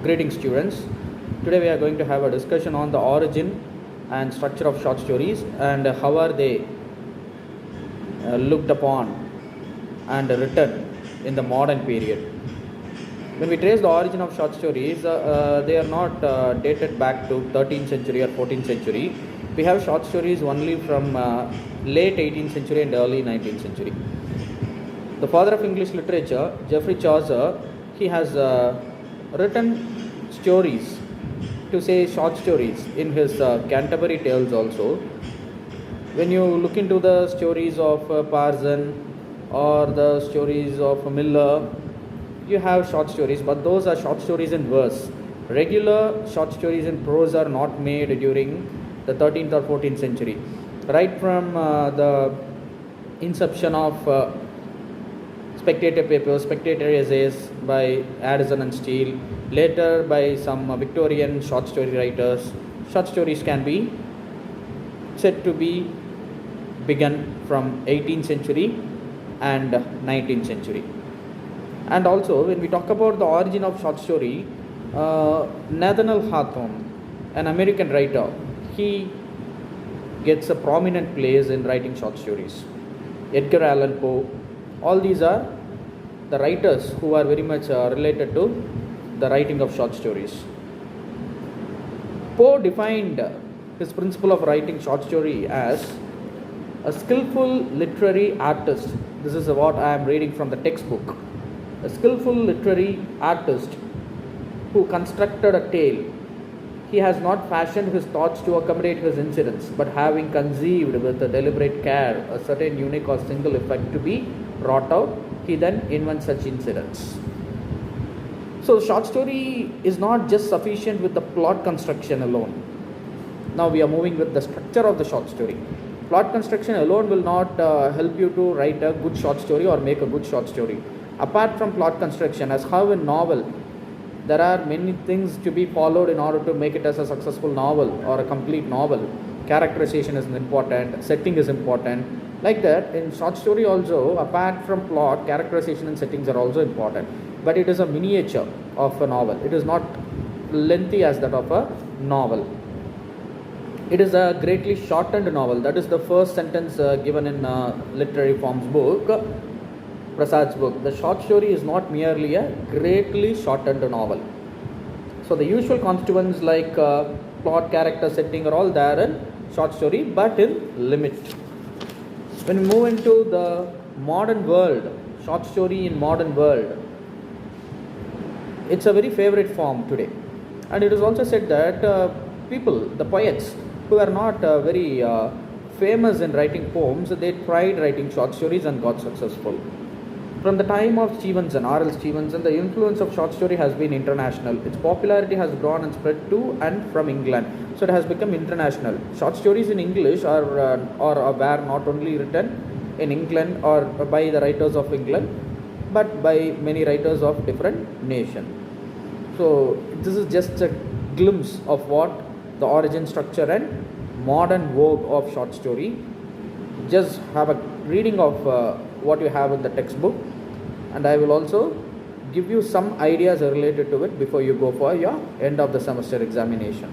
Greetings students. Today we are going to have a discussion on the origin and structure of short stories and how are they looked upon and written in the modern period. When we trace the origin of short stories, they are not dated back to 13th century or 14th century. We have short stories only from late 18th century and early 19th century. The father of English literature, Geoffrey Chaucer, he has written stories, to say short stories, in his Canterbury Tales also. When you look into the stories of Parson or the stories of Miller, you have short stories, but those are short stories in verse. Regular short stories in prose are not made during the 13th or 14th century. Right from the inception of Spectator papers, Spectator essays by Addison and Steele, later by some Victorian short story writers, short stories can be said to be begun from 18th century and 19th century. And also, when we talk about the origin of short story, Nathaniel Hawthorne, an American writer, he gets a prominent place in writing short stories. Edgar Allan Poe, all these are the writers who are very much related to the writing of short stories. Poe defined his principle of writing short story as a skillful literary artist. This is what I am reading from the textbook. A skillful literary artist who constructed a tale. He has not fashioned his thoughts to accommodate his incidents, but having conceived with a deliberate care a certain unique or single effect to be wrought out, he then invents such incidents. So short story is not just sufficient with the plot construction alone. Now we are moving with the structure of the short story. Plot construction alone will not help you to write a good short story or make a good short story. Apart from plot construction, as how in novel, there are many things to be followed in order to make it as a successful novel or a complete novel. Characterization is important, setting is important. Like that, in short story also, apart from plot, characterization and settings are also important. But it is a miniature of a novel. It is not lengthy as that of a novel. It is a greatly shortened novel. That is the first sentence given in Literary Forms book, Prasad's book. The short story is not merely a greatly shortened novel. So the usual constituents like plot, character, setting are all there in short story, but in limit. When we move into the modern world, short story in modern world, it's a very favorite form today. And it is also said that people, the poets, who are not very famous in writing poems, they tried writing short stories and got successful. From the time of Stevenson, R.L. Stevenson, the influence of short story has been international. Its popularity has grown and spread to and from England. So it has become international. Short stories in English are were not only written in England or by the writers of England, but by many writers of different nations. So this is just a glimpse of what the origin, structure and modern vogue of short story. Just have a reading of what you have in the textbook, and I will also give you some ideas related to it before you go for your end of the semester examination.